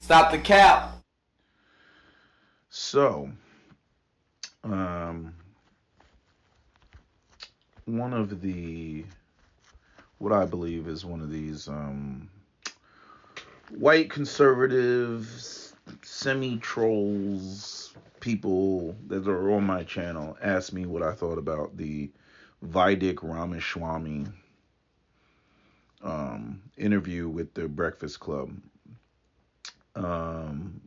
Stop the cap. So, um, one of the what I believe is one of these white conservatives, semi trolls, people that are on my channel asked me what I thought about the Vivek Rameswamey interview with the Breakfast Club,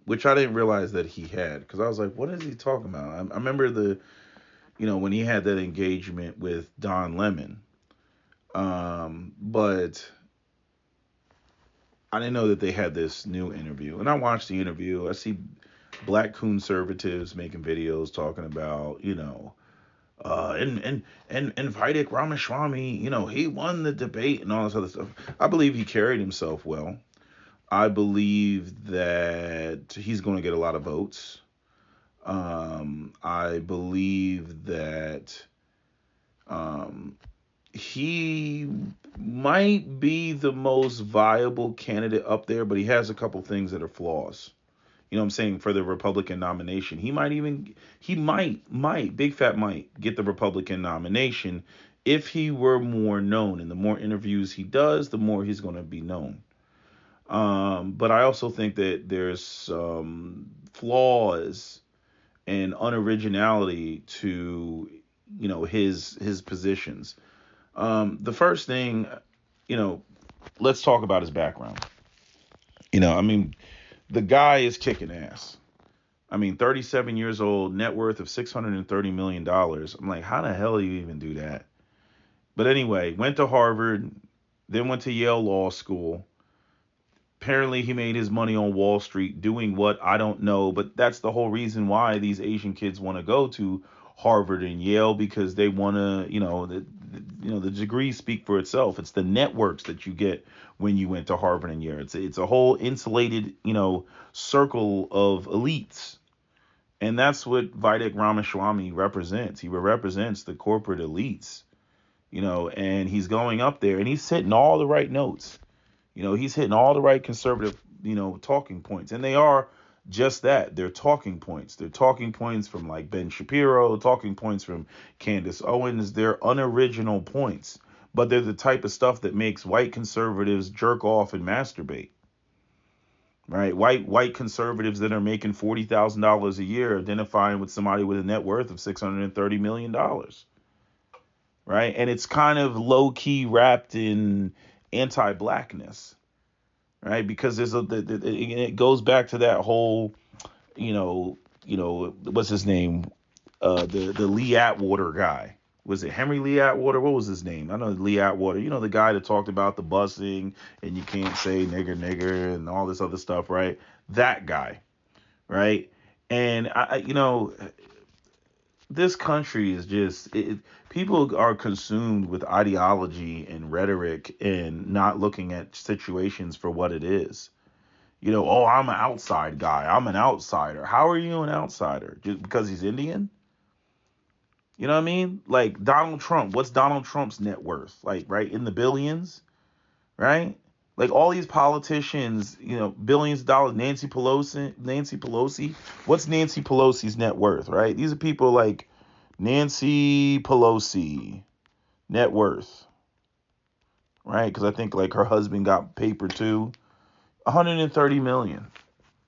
which I didn't realize that he had because I was like, what is he talking about? I remember when he had that engagement with Don Lemon, but I didn't know that they had this new interview. And I watched the interview. I see black conservatives making videos talking about, and Vivek Ramaswamy, he won the debate and all this other stuff. I believe he carried himself well. I believe that he's going to get a lot of votes. I believe that um, he might be the most viable candidate up there, but he has a couple things that are flaws. You know what I'm saying, for the Republican nomination. He might, big fat might get the Republican nomination if he were more known. And the more interviews he does, the more he's going to be known. But I also think that there's some flaws and unoriginality to, his positions. The first thing, you know, let's talk about his background. I mean, the guy is kicking ass. I mean, 37 years old, net worth of $630 million. I'm like, how the hell do you even do that? But anyway, went to Harvard, then went to Yale Law School. Apparently, he made his money on Wall Street doing what I don't know, but that's the whole reason why these Asian kids want to go to Harvard and Yale because they want to, the degrees speak for itself. It's the networks that you get when you went to Harvard and Yale. It's a whole insulated, circle of elites. And that's what Vivek Ramaswamy represents. He represents the corporate elites, and he's going up there and he's hitting all the right notes. He's hitting all the right conservative, talking points. And they are just that. They're talking points. They're talking points from like Ben Shapiro, talking points from Candace Owens. They're unoriginal points. But they're the type of stuff that makes white conservatives jerk off and masturbate. Right? White conservatives that are making $40,000 a year identifying with somebody with a net worth of $630 million. Right? And it's kind of low key wrapped in anti-blackness, right? Because it goes back to that whole, what's his name, the Lee Atwater guy. Was it Henry Lee Atwater? What was his name? I know Lee Atwater. The guy that talked about the busing and you can't say nigger nigger and all this other stuff, right? That guy, right? And this country is just people are consumed with ideology and rhetoric and not looking at situations for what it is. Oh, I'm an outside guy. I'm an outsider. How are you an outsider? Just because he's Indian? You know what I mean? Like Donald Trump. What's Donald Trump's net worth? Like, right, in the billions, right? Like all these politicians, billions of dollars. Nancy Pelosi. What's Nancy Pelosi's net worth, right? These are people like Nancy Pelosi, net worth, right? Because I think like her husband got paper too, 130 million.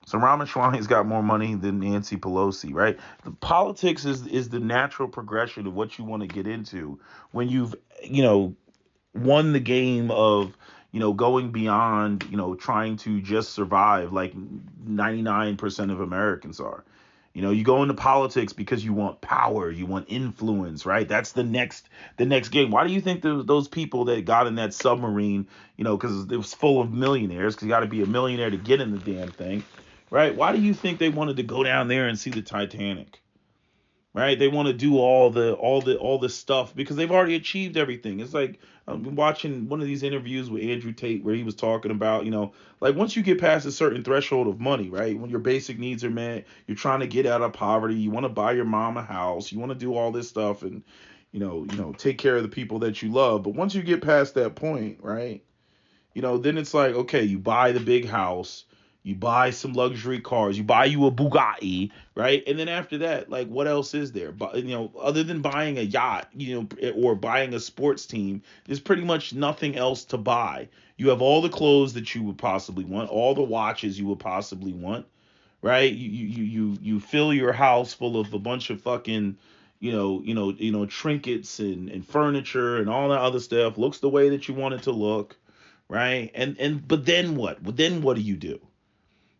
So Ramaswamy's got more money than Nancy Pelosi, right? The politics is the natural progression of what you want to get into when you've won the game of going beyond trying to just survive like 99% of Americans are. You go into politics because you want power, you want influence, right? That's the next game. Why do you think those people that got in that submarine, because it was full of millionaires, because you got to be a millionaire to get in the damn thing, right? Why do you think they wanted to go down there and see the Titanic? Right? They want to do all the stuff because they've already achieved everything. It's like I'm watching one of these interviews with Andrew Tate where he was talking about, like once you get past a certain threshold of money, right? When your basic needs are met, you're trying to get out of poverty, you want to buy your mom a house, you want to do all this stuff and take care of the people that you love. But once you get past that point, right? Then it's like, okay, you buy the big house, You buy some luxury cars. You buy you a Bugatti, right? And then after that, like, what else is there? But other than buying a yacht, or buying a sports team, there's pretty much nothing else to buy. You have all the clothes that you would possibly want, all the watches you would possibly want, right? You fill your house full of a bunch of fucking, trinkets and furniture and all that other stuff. Looks the way that you want it to look, right? And but then what? But then what do you do?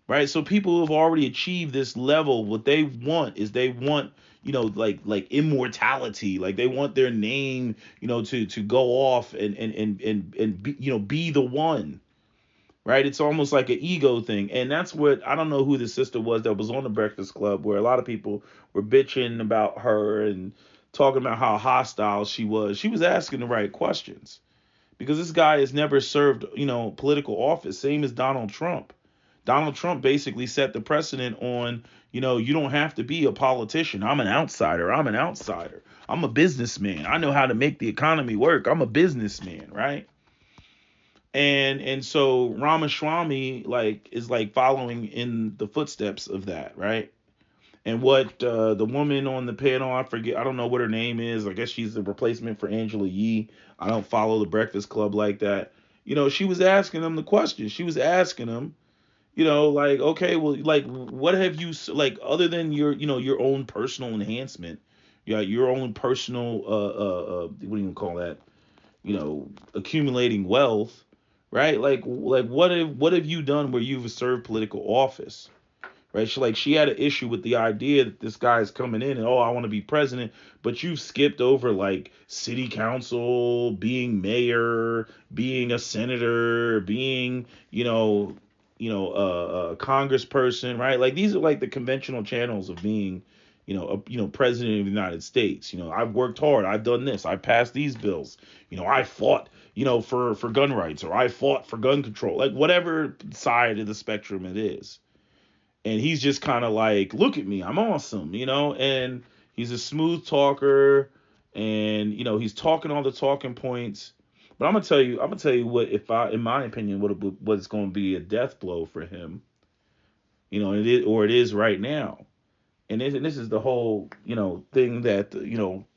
Right? So people who have already achieved this level, what they want is they want, like immortality. Like they want their name, to go off and be the one. Right? It's almost like an ego thing. And that's what, I don't know who the sister was that was on the Breakfast Club, where a lot of people were bitching about her and talking about how hostile she was. She was asking the right questions, because this guy has never served, political office, same as Donald Trump. Donald Trump basically set the precedent on, you don't have to be a politician. I'm an outsider. I'm an outsider. I'm a businessman. I know how to make the economy work. I'm a businessman, right? And so Ramaswamy is following in the footsteps of that, right? And what the woman on the panel, I forget, I don't know what her name is. I guess she's the replacement for Angela Yee. I don't follow the Breakfast Club like that. She was asking him the question. She was asking him, like, okay, well, like, what have you, like, other than your own personal enhancement, your own personal, what do you call that? Accumulating wealth, right? Like what have you done where you've served political office? Right? She had an issue with the idea that this guy is coming in and, oh, I want to be president, but you've skipped over like city council, being mayor, being a senator, being a congressperson, right? Like these are like the conventional channels of being president of the United States. I've worked hard, I've done this, I passed these bills, I fought for gun rights, or I fought for gun control, like whatever side of the spectrum it is. And he's just kind of like, look at me, I'm awesome, and he's a smooth talker, and he's talking all the talking points. But I'm gonna tell you what, if I, in my opinion, what's going to be a death blow for him, it is right now. And this is the whole, thing that,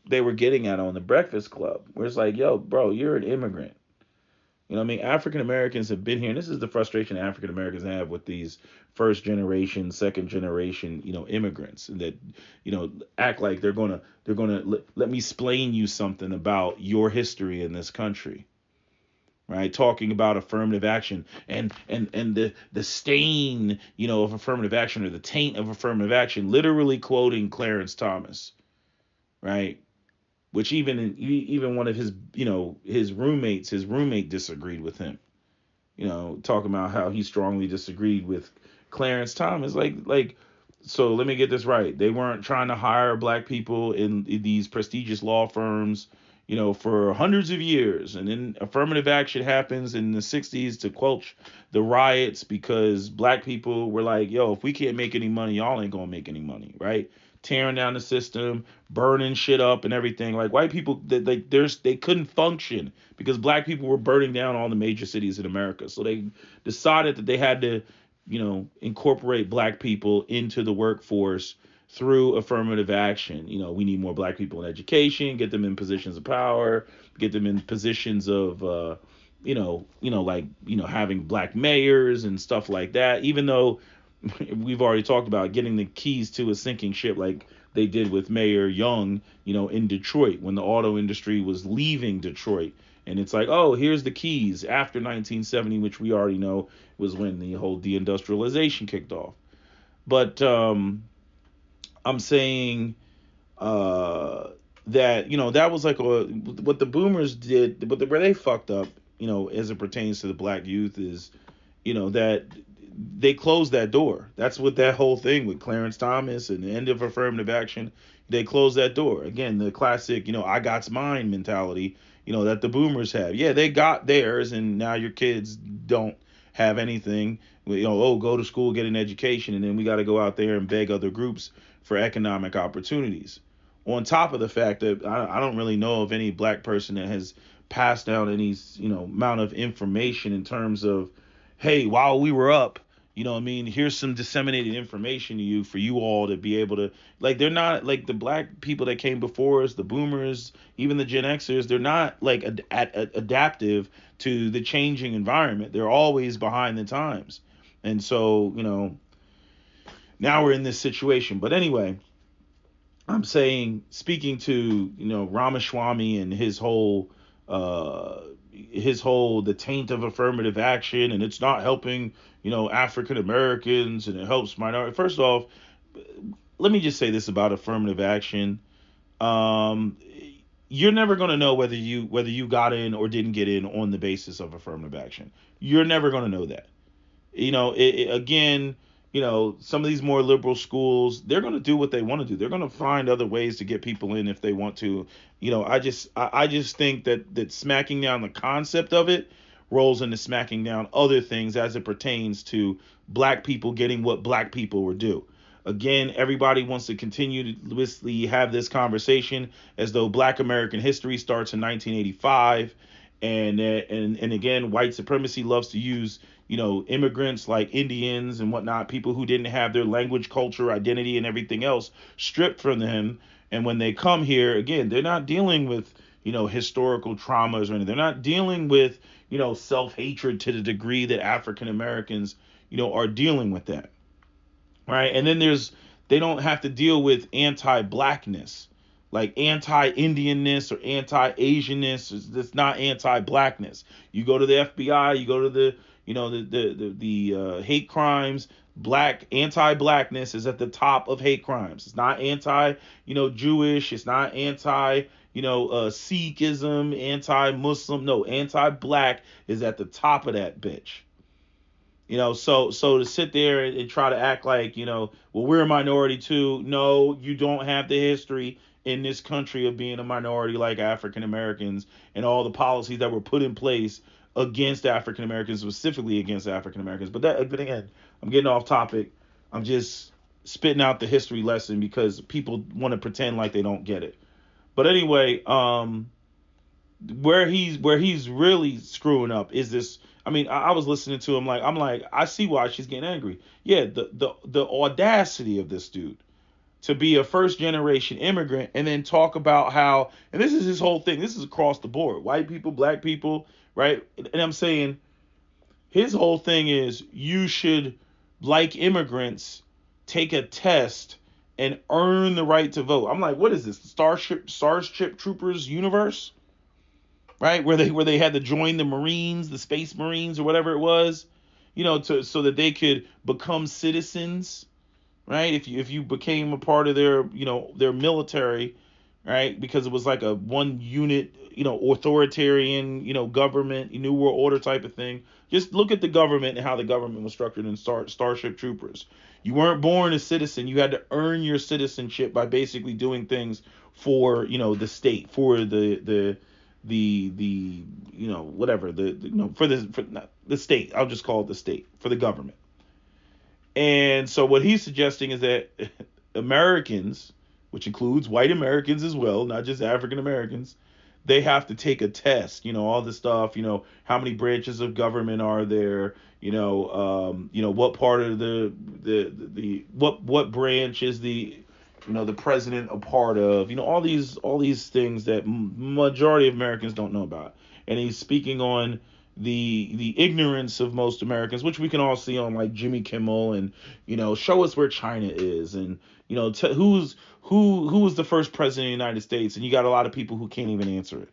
they were getting at on the Breakfast Club, where it's like, yo, bro, you're an immigrant. What I mean? African Americans have been here, and this is the frustration African Americans have with these first generation, second generation, immigrants, and that, act like they're gonna let me explain you something about your history in this country, right? Talking about affirmative action and the stain, of affirmative action, or the taint of affirmative action, literally quoting Clarence Thomas, right? Which even one of his his roommate disagreed with him, talking about how he strongly disagreed with Clarence Thomas. Like, so let me get this right. They weren't trying to hire black people in these prestigious law firms, for hundreds of years. And then affirmative action happens in the 60s to quench the riots, because black people were like, yo, if we can't make any money, y'all ain't gonna make any money, right? Tearing down the system, burning shit up and everything. Like, white people, they couldn't function because black people were burning down all the major cities in America. So they decided that they had to, incorporate black people into the workforce through affirmative action. We need more black people in education, get them in positions of power, get them in positions of, having black mayors and stuff like that. Even though we've already talked about getting the keys to a sinking ship, like they did with Mayor Young, in Detroit, when the auto industry was leaving Detroit. And it's like, oh, here's the keys after 1970, which we already know was when the whole deindustrialization kicked off. But I'm saying that, that was like what the boomers did, but where they fucked up, as it pertains to the black youth is, that they closed that door. That's what that whole thing with Clarence Thomas and the end of affirmative action, they closed that door. Again, the classic, I got's mine mentality, that the boomers have. Yeah, they got theirs, and now your kids don't have anything. Oh, go to school, get an education, and then we got to go out there and beg other groups for economic opportunities. On top of the fact that I don't really know of any black person that has passed down any, amount of information in terms of, hey, while we were up, You know what I mean? Here's some disseminated information to you for you all to be able to, like, they're not like the black people that came before us, the boomers, even the Gen Xers, they're not like adaptive to the changing environment. They're always behind the times. And so, now we're in this situation. But anyway, I'm saying, speaking to, Ramaswamy and the taint of affirmative action, and it's not helping, African Americans, and it helps minority. First off, let me just say this about affirmative action. Um, you're never going to know whether you got in or didn't get in on the basis of affirmative action. You're never going to know that. Again, some of these more liberal schools, they're going to do what they want to do. They're going to find other ways to get people in if they want to. I just think that smacking down the concept of it rolls into smacking down other things as it pertains to black people getting what black people were due. Again, everybody wants to continuously have this conversation as though Black American history starts in 1985, and again, white supremacy loves to use immigrants like Indians and whatnot, people who didn't have their language, culture, identity, and everything else stripped from them. And when they come here, again, they're not dealing with historical traumas or anything. They're not dealing with self-hatred to the degree that African Americans are dealing with that. Right. And then they don't have to deal with anti-blackness, like anti-Indianness or anti-Asianness. That's not anti-blackness. You go to the FBI, you go to the hate crimes. Anti-blackness is at the top of hate crimes. It's not Jewish. It's not Sikhism, anti-Muslim. No, anti-black is at the top of that bitch. So to sit there and try to act like, well, we're a minority too. No, you don't have the history in this country of being a minority like African Americans, and all the policies that were put in place against African Americans, specifically against African Americans. But again, I'm getting off topic. I'm just spitting out the history lesson because people want to pretend like they don't get it. But anyway, where he's really screwing up is this. I mean, I was listening to him, I see why she's getting angry. Yeah, the audacity of this dude to be a first generation immigrant and then talk about how, and this is his whole thing. This is across the board, white people, black people, right? And I'm saying his whole thing is you should, like immigrants, take a test and earn the right to vote. I'm like, what is this? Starship Troopers universe? Right? Where they had to join the Marines, the Space Marines or whatever it was, so that they could become citizens, right? If you became a part of their military, right? Because it was like a one unit, authoritarian, government, New World Order type of thing. Just look at the government and how the government was structured in Starship Troopers. You weren't born a citizen. You had to earn your citizenship by basically doing things for, the state, for the whatever for not, the state. I'll just call it the state, for the government. And so what he's suggesting is that Americans, which includes white Americans as well, not just African Americans, they have to take a test, all this stuff, how many branches of government are there, what part of what branch is the president a part of, all these things that majority of Americans don't know about. And he's speaking on the ignorance of most Americans, which we can all see on like Jimmy Kimmel, and show us where China is, and who was the first president of the United States, and you got a lot of people who can't even answer it,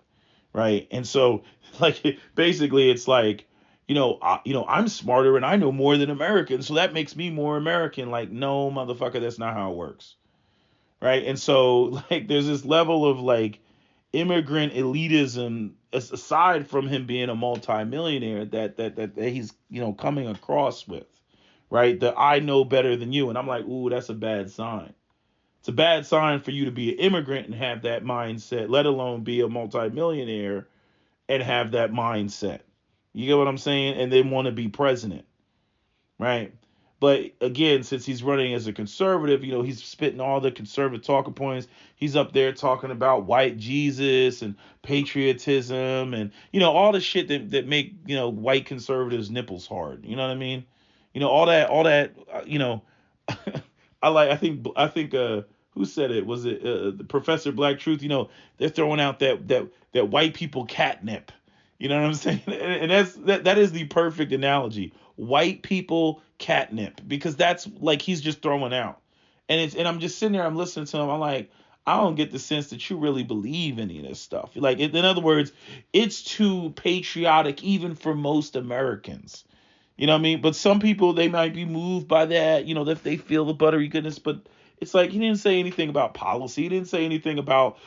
right? And so like basically it's like I'm smarter and I know more than Americans, so that makes me more American. Like, no, motherfucker, that's not how it works. Right. And so like there's this level of like immigrant elitism aside from him being a multimillionaire that he's coming across with, right? That I know better than you. And I'm like, ooh, that's a bad sign. It's a bad sign for you to be an immigrant and have that mindset, let alone be a multimillionaire and have that mindset. You get what I'm saying? And then want to be president, right? But again, since he's running as a conservative, he's spitting all the conservative talking points. He's up there talking about white Jesus and patriotism and, all the shit that make, white conservatives nipples hard. You know what I mean? all that, I think who said it? Was it the Professor Black Truth? They're throwing out that white people catnip. You know what I'm saying? And that is the perfect analogy. White people catnip, because that's like he's just throwing out. And I'm just sitting there, I'm listening to him. I'm like, I don't get the sense that you really believe any of this stuff. Like, in other words, it's too patriotic even for most Americans. You know what I mean? But some people, they might be moved by that, if they feel the buttery goodness. But it's like he didn't say anything about policy. He didn't say anything about,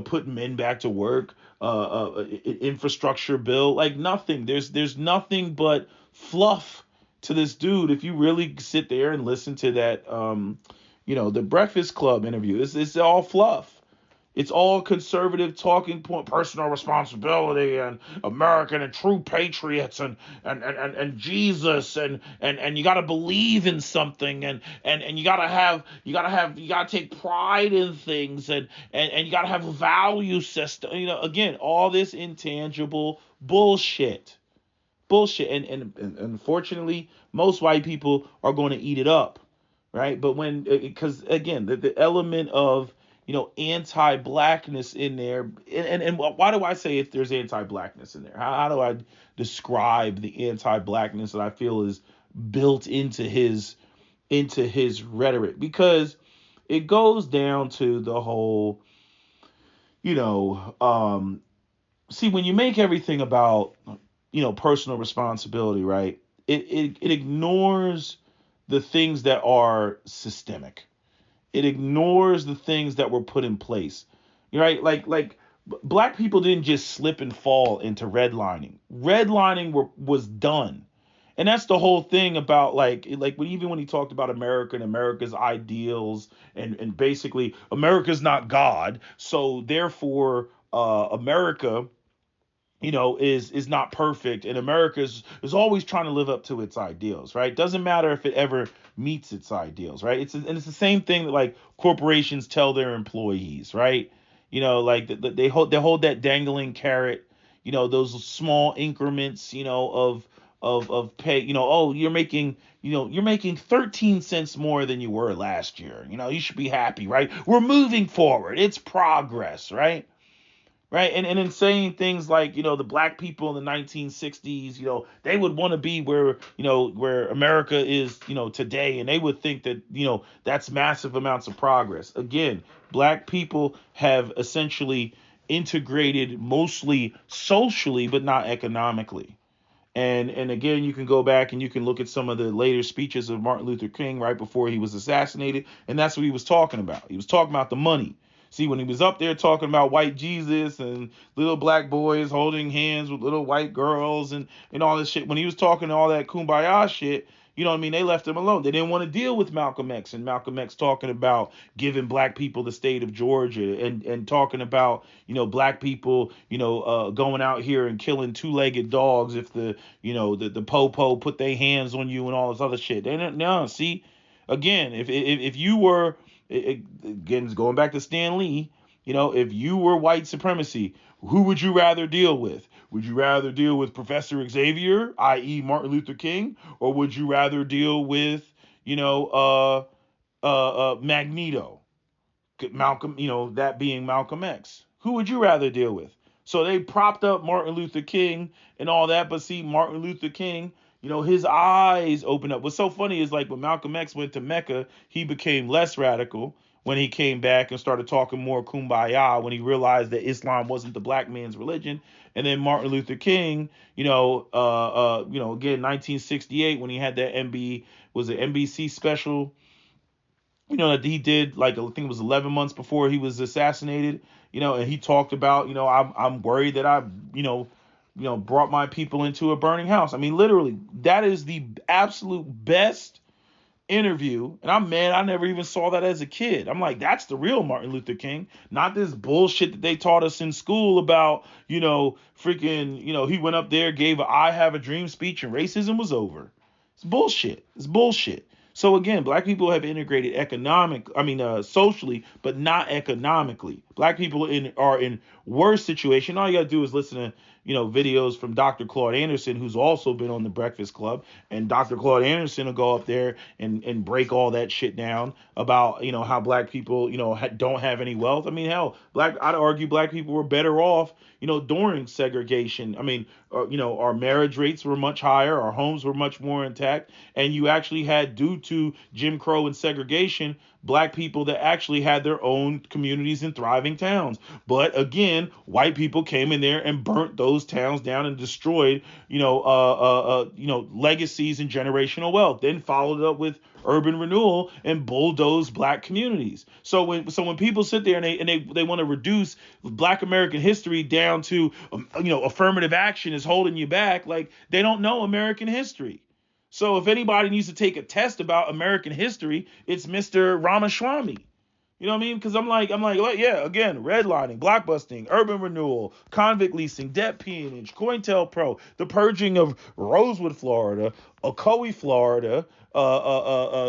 putting men back to work, infrastructure bill, like nothing. There's nothing but fluff to this dude. If you really sit there and listen to that, the Breakfast Club interview, it's all fluff. It's all conservative talking point, personal responsibility and American and true patriots and Jesus and you gotta believe in something and you gotta take pride in things and you gotta have a value system. Again, all this intangible bullshit. Bullshit. And unfortunately, most white people are going to eat it up. Right. But because again, the element of anti-blackness in there. And why do I say if there's anti-blackness in there? How do I describe the anti-blackness that I feel is built into his rhetoric? Because it goes down to the whole, see, when you make everything about, personal responsibility, right? It ignores the things that are systemic. It ignores the things that were put in place, right? Like black people didn't just slip and fall into redlining. Redlining was done, and that's the whole thing about even when he talked about America and America's ideals and basically America's not God, so therefore America is not perfect, and America is always trying to live up to its ideals, right? Doesn't matter if it ever meets its ideals, right? It's the same thing that like corporations tell their employees, right? Like they hold that dangling carrot, those small increments, of pay, oh, you're making 13 cents more than you were last year. You should be happy, right? We're moving forward. It's progress, right? Right. And in saying things like, the black people in the 1960s, they would want to be where America is, today. And they would think that, that's massive amounts of progress. Again, black people have essentially integrated mostly socially, but not economically. And again, you can go back and you can look at some of the later speeches of Martin Luther King right before he was assassinated. And that's what he was talking about. He was talking about the money. See, when he was up there talking about white Jesus and little black boys holding hands with little white girls and all this shit, when he was talking all that kumbaya shit, you know what I mean? They left him alone. They didn't want to deal with Malcolm X, and Malcolm X talking about giving black people the state of Georgia and talking about, black people, going out here and killing two-legged dogs if the po-po put their hands on you and all this other shit. They didn't, no, see, again, if you were, again, going back to Stan Lee, if you were white supremacy, who would you rather deal with? Would you rather deal with Professor Xavier, i.e. Martin Luther King, or would you rather deal with, Magneto, Malcolm, that being Malcolm X? Who would you rather deal with? So they propped up Martin Luther King and all that, but see, Martin Luther King, his eyes opened up. What's so funny is like when Malcolm X went to Mecca, he became less radical when he came back and started talking more kumbaya when he realized that Islam wasn't the black man's religion. And then Martin Luther King, again, 1968 when he had that NBC special, that he did, like I think it was 11 months before he was assassinated, and he talked about, I'm worried that I, brought my people into a burning house. I mean, literally, that is the absolute best interview. And I'm mad I never even saw that as a kid. I'm like, that's the real Martin Luther King, not this bullshit that they taught us in school about, freaking, he went up there, gave a I have a dream speech and racism was over. It's bullshit. It's bullshit. So again, black people have integrated socially, but not economically. Black people are in worse situation. All you gotta do is listen to videos from Dr. Claude Anderson, who's also been on the Breakfast Club, and Dr. Claude Anderson will go up there and break all that shit down about how black people don't have any wealth. I mean, hell, I'd argue black people were better off during segregation. I mean, our marriage rates were much higher, our homes were much more intact, and you actually had, due to Jim Crow and segregation, black people that actually had their own communities and thriving towns. But again, white people came in there and burnt those towns down and destroyed, legacies and generational wealth. Then followed up with urban renewal and bulldoze black communities. So when people sit there and they want to reduce black American history down to affirmative action is holding you back, like, they don't know American history. So if anybody needs to take a test about American history, it's Mr. Ramaswamy. You know what I mean? Because I'm like, yeah, again, redlining, blockbusting, urban renewal, convict leasing, debt peonage, COINTELPRO, the purging of Rosewood, Florida, Ocoee, Florida,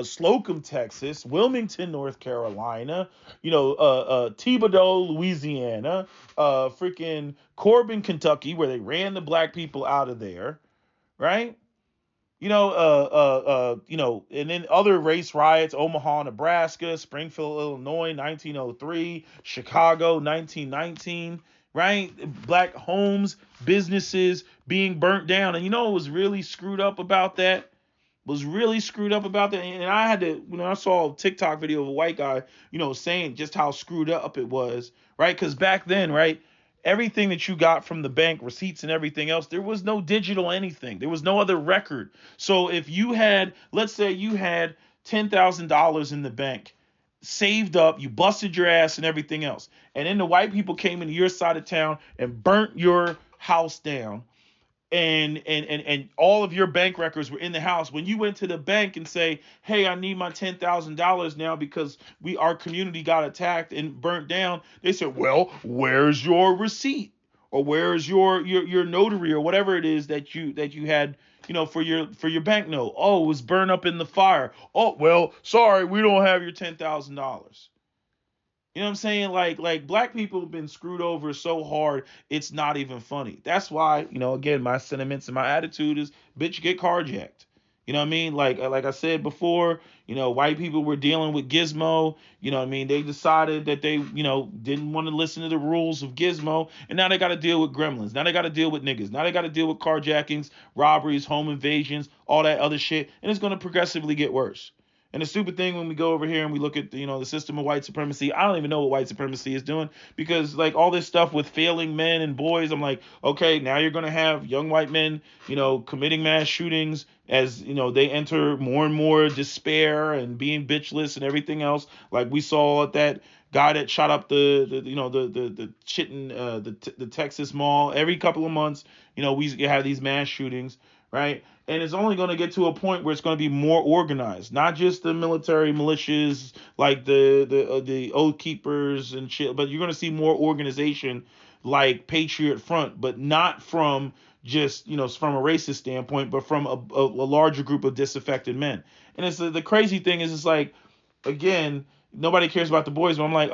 Slocum, Texas, Wilmington, North Carolina, Thibodaux, Louisiana, freaking Corbin, Kentucky, where they ran the black people out of there, right? And then other race riots: Omaha, Nebraska; Springfield, Illinois, 1903; Chicago, 1919, right? Black homes, businesses being burnt down. And what was really screwed up about that? And I had to, I saw a TikTok video of a white guy, saying just how screwed up it was, right? Because back then, right, everything that you got from the bank, receipts and everything else, there was no digital anything. There was no other record. So if you had, let's say you had $10,000 in the bank, saved up, you busted your ass and everything else, and then the white people came into your side of town and burnt your house down, and all of your bank records were in the house. When you went to the bank and say, hey, I need my $10,000 now because our community got attacked and burnt down, they said, well, where's your receipt? Or where's your notary, or whatever it is that you had, for your bank note? Oh, it was burned up in the fire. Oh, well, sorry, we don't have your $10,000. You know what I'm saying? Like black people have been screwed over so hard, it's not even funny. That's why, again, my sentiments and my attitude is, bitch, get carjacked. You know what I mean? Like I said before, white people were dealing with Gizmo. You know what I mean? They decided that they, didn't want to listen to the rules of Gizmo, and now they got to deal with gremlins. Now they got to deal with niggas. Now they got to deal with carjackings, robberies, home invasions, all that other shit, and it's going to progressively get worse. And the stupid thing, when we go over here and we look at the system of white supremacy, I don't even know what white supremacy is doing, because like all this stuff with failing men and boys, I'm like, okay, now you're gonna have young white men, committing mass shootings as they enter more and more despair and being bitchless and everything else. Like we saw that guy that shot up the shit in the Texas mall. Every couple of months, we have these mass shootings, right? And it's only going to get to a point where it's going to be more organized, not just the military militias like the Oath Keepers and shit, but you're going to see more organization like Patriot Front, but not from just from a racist standpoint, but from a larger group of disaffected men. And it's the crazy thing is, it's like, again, nobody cares about the boys, but I'm like,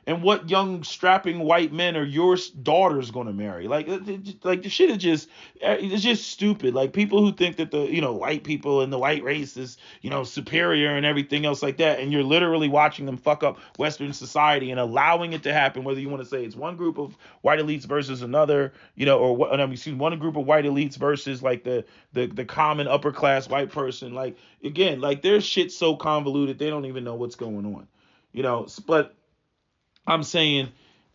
and what young strapping white men are your daughters going to marry? Like the shit is it's just stupid. Like people who think that the white people and the white race is superior and everything else like that, and you're literally watching them fuck up Western society and allowing it to happen. Whether you want to say it's one group of white elites versus another, one group of white elites versus like the common upper class white person. Like again, like their shit's so convoluted they don't even know what's going on. But I'm saying,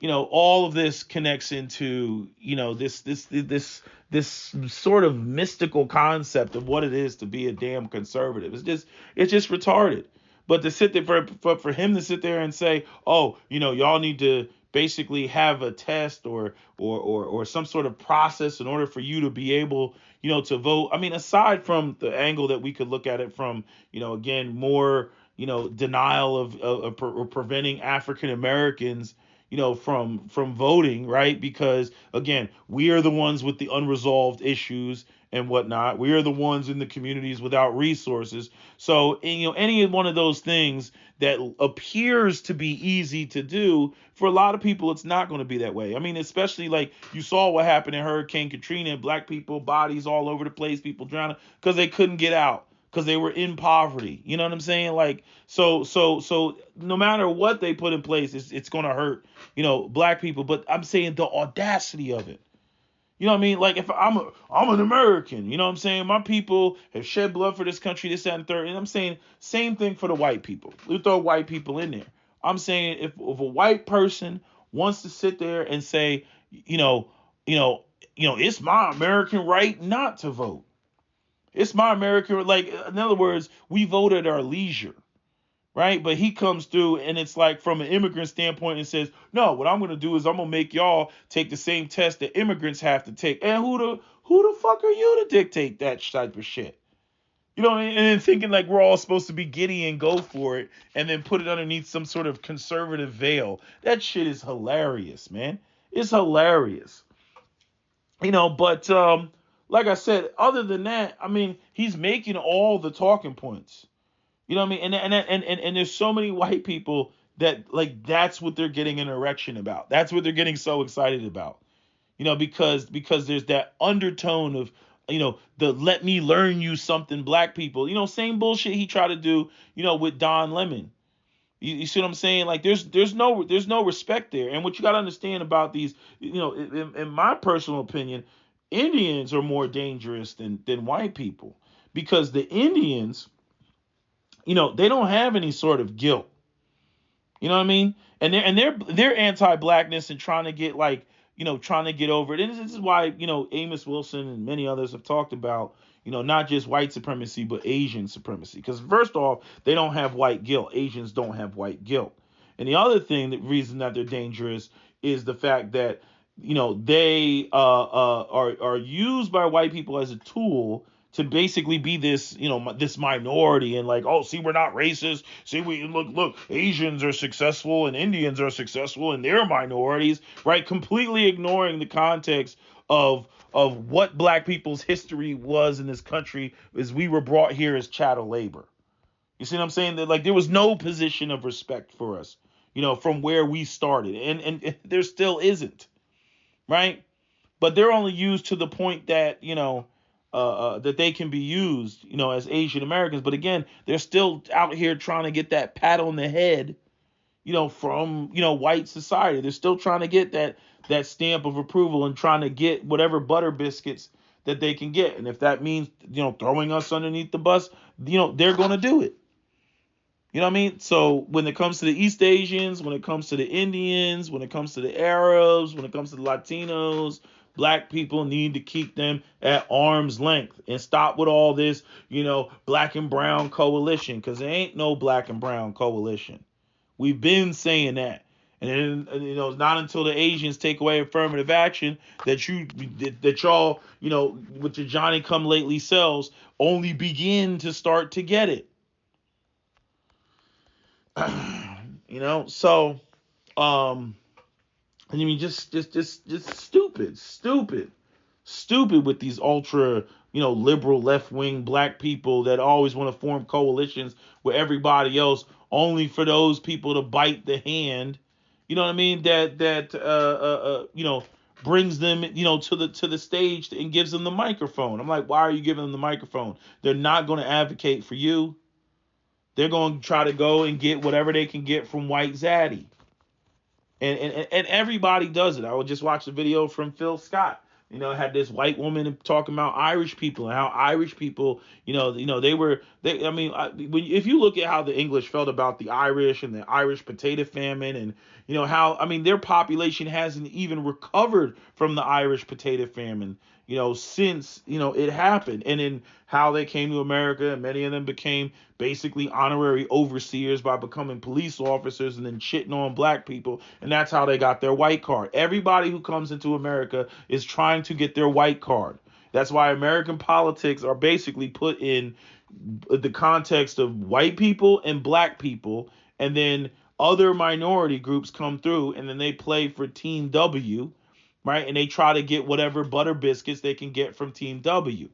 all of this connects into, this sort of mystical concept of what it is to be a damn conservative. It's just retarded. But to sit there for him to sit there and say, oh, y'all need to basically have a test or some sort of process in order for you to be able, to vote. I mean, aside from the angle that we could look at it from, again, more, denial of preventing African Americans, from voting, right? Because again, we are the ones with the unresolved issues and whatnot. We are the ones in the communities without resources. So, any one of those things that appears to be easy to do, for a lot of people, it's not going to be that way. I mean, especially like you saw what happened in Hurricane Katrina, black people, bodies all over the place, people drowning because they couldn't get out because they were in poverty. You know what I'm saying? Like, so no matter what they put in place, it's going to hurt, black people. But I'm saying the audacity of it. You know what I mean? Like if I'm an American, you know what I'm saying? My people have shed blood for this country, this, that, and third. And I'm saying same thing for the white people. We throw white people in there. I'm saying if a white person wants to sit there and say, it's my American right not to vote. It's my American, like, in other words, we vote at our leisure, right? But he comes through and it's like from an immigrant standpoint and says, no, what I'm going to do is I'm going to make y'all take the same test that immigrants have to take. And who the fuck are you to dictate that type of shit? And then thinking like we're all supposed to be giddy and go for it and then put it underneath some sort of conservative veil. That shit is hilarious, man. It's hilarious. But like I said, other than that, I mean, he's making all the talking points. You know what I mean? And there's so many white people that like that's what they're getting an erection about. That's what they're getting so excited about. Because there's that undertone of the let me learn you something black people. Same bullshit he tried to do, with Don Lemon. You see what I'm saying? Like there's no respect there. And what you got to understand about these, in my personal opinion, Indians are more dangerous than white people because the Indians, they don't have any sort of guilt. You know what I mean? And they're anti-blackness and trying to get trying to get over it. And this is why, Amos Wilson and many others have talked about, not just white supremacy, but Asian supremacy. Because first off, they don't have white guilt. Asians don't have white guilt. And the other thing, the reason that they're dangerous is the fact that, they are used by white people as a tool to basically be this, this minority and like, oh, see, we're not racist. See, we look, Asians are successful and Indians are successful and they're minorities, right? Completely ignoring the context of what black people's history was in this country as we were brought here as chattel labor. You see what I'm saying? That like there was no position of respect for us, from where we started, and there still isn't, right? But they're only used to the point that that they can be used, as Asian Americans. But again, they're still out here trying to get that pat on the head, from white society. They're still trying to get that stamp of approval and trying to get whatever butter biscuits that they can get. And if that means throwing us underneath the bus, they're going to do it. You know what I mean? So when it comes to the East Asians, when it comes to the Indians, when it comes to the Arabs, when it comes to the Latinos, black people need to keep them at arm's length and stop with all this, black and brown coalition, because there ain't no black and brown coalition. We've been saying that. And then, it's not until the Asians take away affirmative action that y'all, with your Johnny come lately selves only begin to start to get it. So, I mean, just stupid with these ultra, liberal left-wing black people that always want to form coalitions with everybody else, only for those people to bite the hand, you know what I mean? That brings them, to the stage and gives them the microphone. I'm like, why are you giving them the microphone? They're not going to advocate for you. They're going to try to go and get whatever they can get from White Zaddy. And everybody does it. I would just watch the video from Phil Scott. Had this white woman talking about Irish people and how Irish people, if you look at how the English felt about the Irish and the Irish potato famine and, how, their population hasn't even recovered from the Irish potato famine, since, it happened. And then how they came to America, and many of them became basically honorary overseers by becoming police officers and then shitting on black people. And that's how they got their white card. Everybody who comes into America is trying to get their white card. That's why American politics are basically put in the context of white people and black people, and then other minority groups come through and then they play for Team W, right? And they try to get whatever butter biscuits they can get from Team W,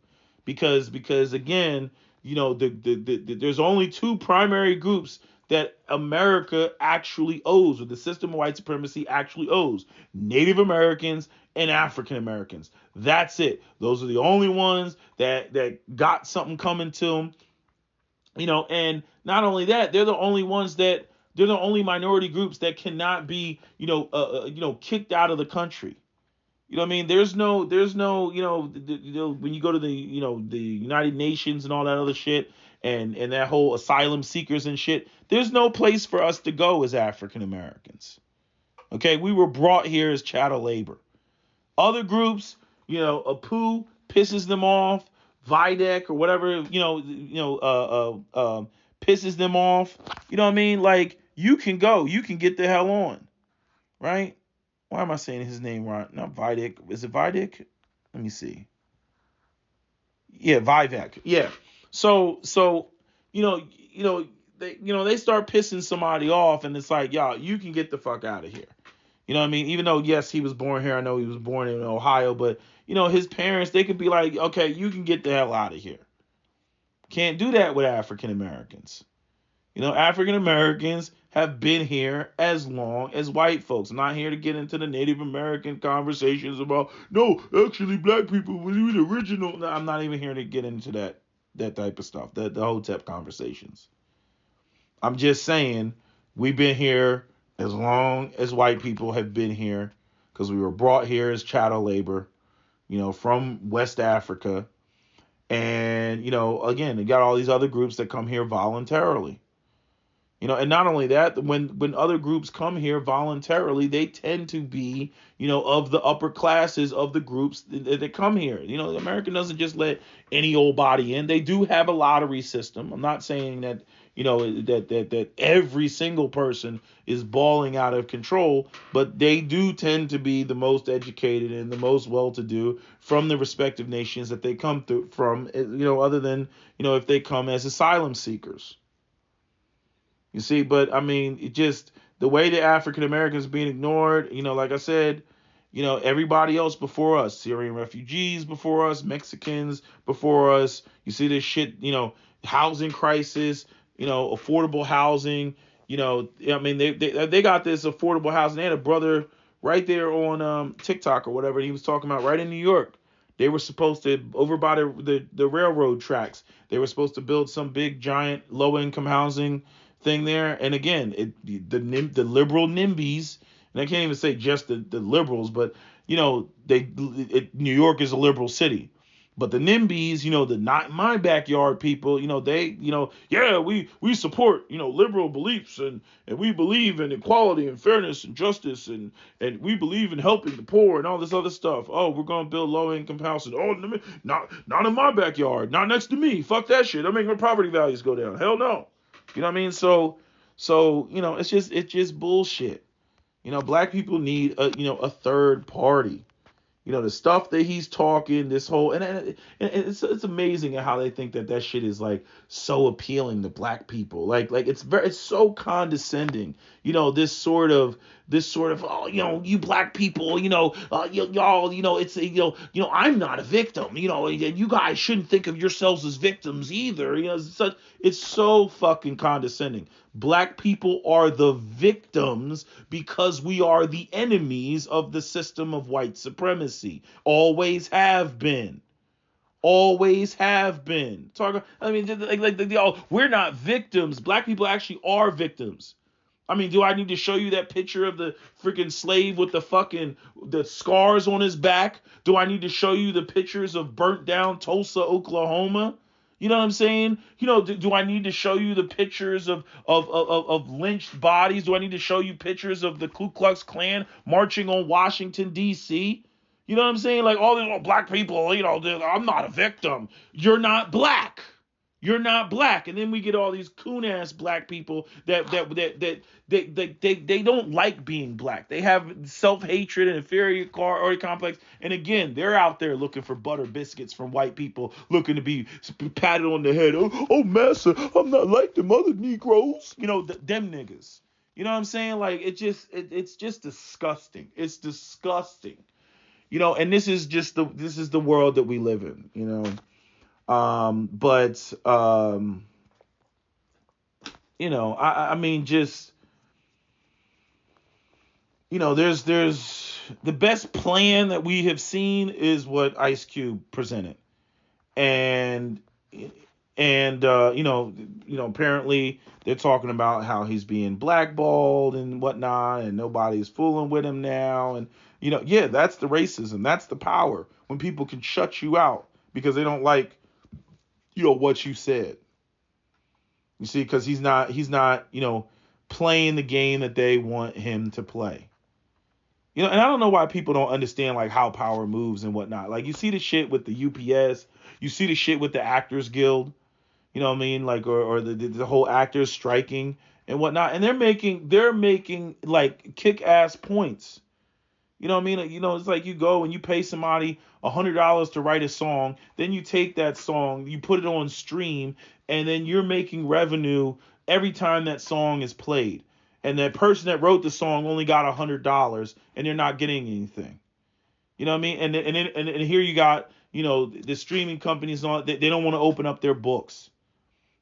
because again, there's only two primary groups that America actually owes, or the system of white supremacy actually owes: Native Americans and African Americans. That's it. Those are the only ones that got something coming to them. And not only that, they're the only minority groups that cannot be, kicked out of the country. You know what I mean? There's no, when you go to the United Nations and all that other shit, and that whole asylum seekers and shit, there's no place for us to go as African Americans. Okay, we were brought here as chattel labor. Other groups, Apu pisses them off, Videk or whatever, pisses them off. You know what I mean? Like, you can go, you can get the hell on, right? Why am I saying his name right? Not Videk. Is it Videk? Let me see. Yeah, Vivek. Yeah. So they start pissing somebody off, and it's like, y'all, you can get the fuck out of here. You know what I mean? Even though, yes, he was born here. I know he was born in Ohio, but his parents, they could be like, okay, you can get the hell out of here. Can't do that with African Americans. African Americans have been here as long as white folks. I'm not here to get into the Native American conversations about, no, actually, black people were the original. No, I'm not even here to get into that type of stuff, the Hotep conversations. I'm just saying, we've been here as long as white people have been here, because we were brought here as chattel labor, from West Africa. And, again, you got all these other groups that come here voluntarily. And not only that, when other groups come here voluntarily, they tend to be, of the upper classes of the groups that come here. America doesn't just let any old body in. They do have a lottery system. I'm not saying that, that every single person is balling out of control, but they do tend to be the most educated and the most well-to-do from the respective nations that they come through from, other than, if they come as asylum seekers. You see, but I mean, it just, the way that African Americans being ignored, like I said, everybody else before us, Syrian refugees before us, Mexicans before us. You see this shit, housing crisis, affordable housing. I mean, they got this affordable housing. They had a brother right there on TikTok or whatever. He was talking about right in New York. They were supposed to, over by the railroad tracks, they were supposed to build some big giant low income housing thing there. And again, the liberal NIMBYs, and I can't even say just the liberals, but New York is a liberal city. But the NIMBYs, the not in my backyard people, they, yeah, we support, liberal beliefs, and we believe in equality and fairness and justice, and we believe in helping the poor and all this other stuff. Oh, we're gonna build low income housing. Oh, not in my backyard, not next to me. Fuck that shit. I'm making my property values go down. Hell no. You know what I mean? So it's just bullshit. Black people need a third party. The stuff that he's talking, this whole, and it's amazing how they think that shit is like so appealing to black people. Like it's so condescending. This sort of oh, you black people, y'all, it's I'm not a victim. You guys shouldn't think of yourselves as victims either. It's so fucking condescending. Black people are the victims because we are the enemies of the system of white supremacy. Always have been. Always have been. We're not victims. Black people actually are victims. I mean, do I need to show you that picture of the freaking slave with the scars on his back? Do I need to show you the pictures of burnt down Tulsa, Oklahoma? You know what I'm saying? Do I need to show you the pictures of lynched bodies? Do I need to show you pictures of the Ku Klux Klan marching on Washington, D.C.? You know what I'm saying? Like, all these black people, I'm not a victim. You're not black. You're not black. And then we get all these coon-ass black people that they don't like being black. They have self-hatred and inferiority complex. And again, they're out there looking for butter biscuits from white people, looking to be patted on the head. Oh, massa, I'm not like them other Negroes. Them niggas. You know what I'm saying? Like it's just disgusting. It's disgusting. You know, and this is the world that we live in, you know. But you know, I mean just you know, there's the best plan that we have seen is what Ice Cube presented. And apparently they're talking about how he's being blackballed and whatnot, and nobody's fooling with him now. And yeah, that's the racism, that's the power, when people can shut you out because they don't like what you said. You see, because he's not playing the game that they want him to play. And I don't know why people don't understand like how power moves and whatnot. Like you see the shit with the UPS, you see the shit with the Actors Guild, you know what I mean? Like or the whole actors striking and whatnot, and they're making like kick ass points. You know what I mean? It's like you go and you pay somebody $100 to write a song, then you take that song, you put it on stream, and then you're making revenue every time that song is played. And that person that wrote the song only got $100, and they're not getting anything. You know what I mean? And here you got the streaming companies on they don't want to open up their books.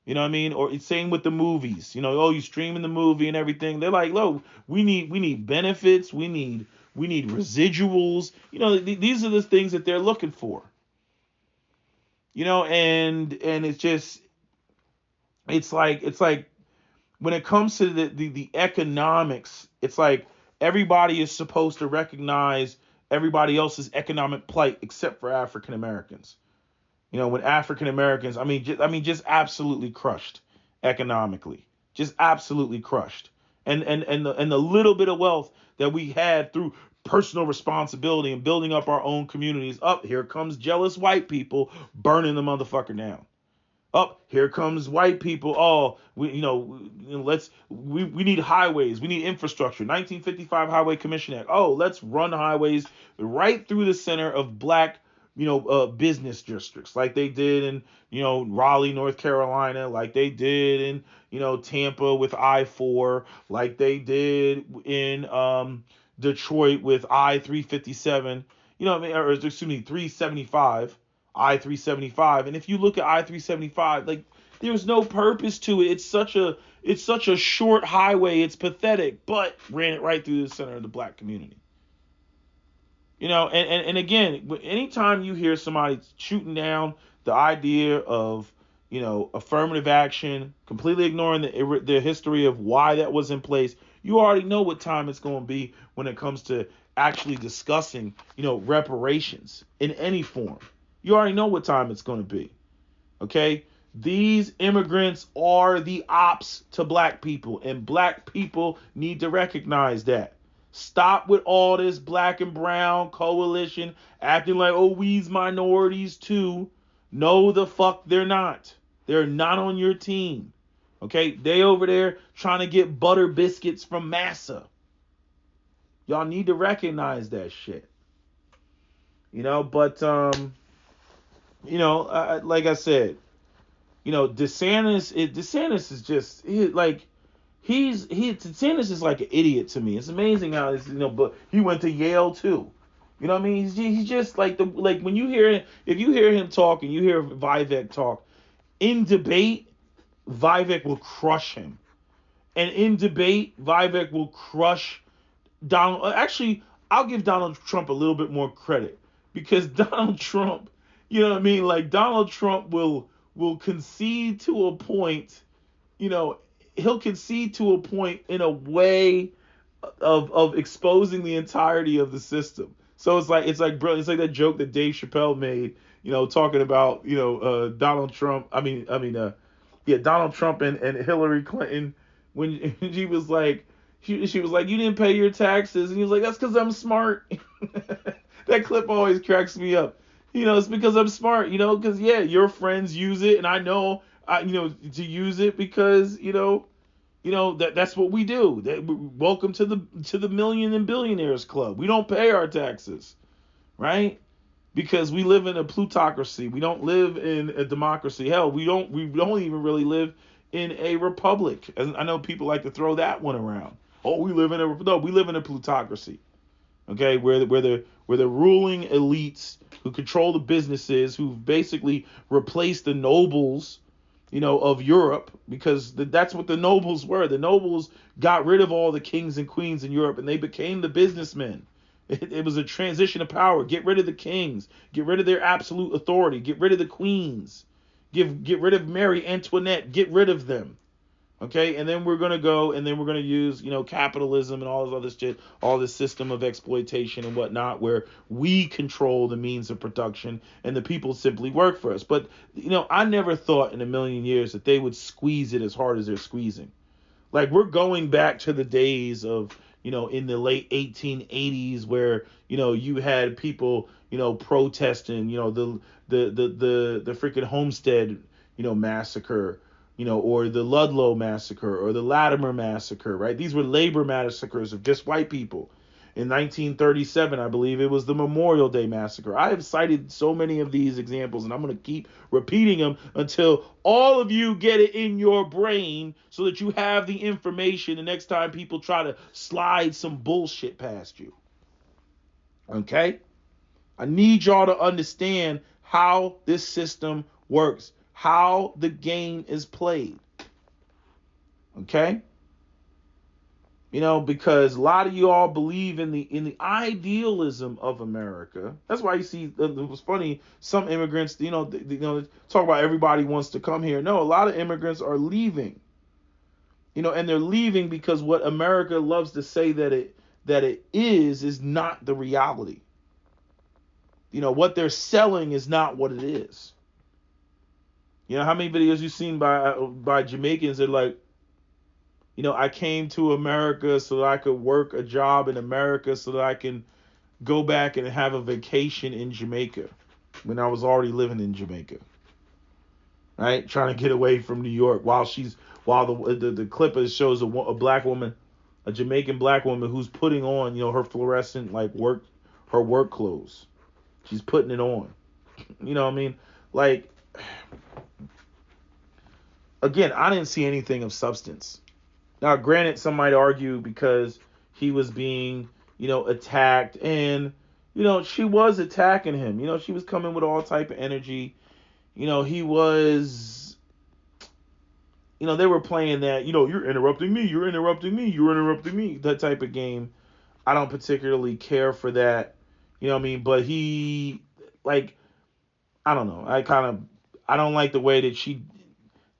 You know what I mean? Or it's same with the movies. Oh, you streaming the movie and everything. They're like, look, we need benefits. We need residuals. These are the things that they're looking for. And it's like when it comes to the economics, it's like everybody is supposed to recognize everybody else's economic plight except for African Americans. When African Americans, just absolutely crushed economically, just absolutely crushed, and the little bit of wealth that we had through personal responsibility and building up our own communities. Up here comes jealous white people burning the motherfucker down. Up here comes white people. Oh, we need highways. We need infrastructure. 1955 Highway Commission Act. Oh, let's run highways right through the center of black business districts, like they did in Raleigh, North Carolina, like they did in Tampa with I-4, like they did in Detroit with I-357. Or excuse me, 375. I-375. And if you look at I-375, like there's no purpose to it. It's such a short highway. It's pathetic, but ran it right through the center of the black community. And again, anytime you hear somebody shooting down the idea of affirmative action, completely ignoring the history of why that was in place, you already know what time it's going to be when it comes to actually discussing reparations in any form. You already know what time it's going to be. Okay? These immigrants are the ops to black people, and black people need to recognize that. Stop with all this black and brown coalition acting like, oh, we's minorities too. No, the fuck they're not. They're not on your team. Okay? They over there trying to get butter biscuits from Massa. Y'all need to recognize that shit. But like I said, DeSantis is just DeSantis is like an idiot to me. It's amazing how this, but he went to Yale too. You know what I mean? He's just like when you hear, if you hear him talk and you hear Vivek talk in debate, Vivek will crush him. And in debate, Vivek will crush Donald. Actually, I'll give Donald Trump a little bit more credit, because Donald Trump, you know what I mean? Like Donald Trump will concede to a point, he'll concede to a point in a way of exposing the entirety of the system. So it's like brilliant. It's like that joke that Dave Chappelle made, talking about, Donald Trump. Donald Trump and Hillary Clinton, when she was like, she was like, you didn't pay your taxes, and he was like, that's because I'm smart. That clip always cracks me up. It's because I'm smart. Because your friends use it, and I know, to use it because that's what we do. Welcome to the million and billionaires club. We don't pay our taxes, right? Because we live in a plutocracy. We don't live in a democracy. Hell, we don't even really live in a republic. And I know people like to throw that one around. Oh, we live in a no, we live in a plutocracy. Okay, where the ruling elites who control the businesses, who've basically replaced the nobles, of Europe, because that's what the nobles were. The nobles got rid of all the kings and queens in Europe, and they became the businessmen. It was a transition of power. Get rid of the kings. Get rid of their absolute authority. Get rid of the queens. Get rid of Mary Antoinette. Get rid of them. Okay, and then we're gonna go, and then we're gonna use, capitalism and all this other shit, all this system of exploitation and whatnot, where we control the means of production and the people simply work for us. But I never thought in a million years that they would squeeze it as hard as they're squeezing. Like, we're going back to the days of, in the late 1880s, where you had people, protesting, the freaking Homestead, massacre, or the Ludlow massacre or the Latimer massacre, right? These were labor massacres of just white people. In 1937, I believe it was the Memorial Day massacre. I have cited so many of these examples, and I'm going to keep repeating them until all of you get it in your brain, so that you have the information the next time people try to slide some bullshit past you. Okay? I need y'all to understand how this system works, how the game is played. Okay? Because a lot of you all believe in the idealism of America. That's why you see, it was funny, some immigrants, talk about everybody wants to come here. No, a lot of immigrants are leaving. And they're leaving because what America loves to say that it is not the reality. What they're selling is not what it is. How many videos you've seen by Jamaicans that are like, I came to America so that I could work a job in America so that I can go back and have a vacation in Jamaica when I was already living in Jamaica. Right? Trying to get away from New York while the clip shows a black woman, a Jamaican black woman who's putting on, her fluorescent her work clothes. She's putting it on. You know what I mean? Like, again, I didn't see anything of substance. Now, granted, some might argue because he was being, attacked, and, she was attacking him. She was coming with all type of energy. He was, they were playing that, you're interrupting me, you're interrupting me, you're interrupting me, that type of game. I don't particularly care for that. You know what I mean? But he, like, I don't know. I don't like the way that she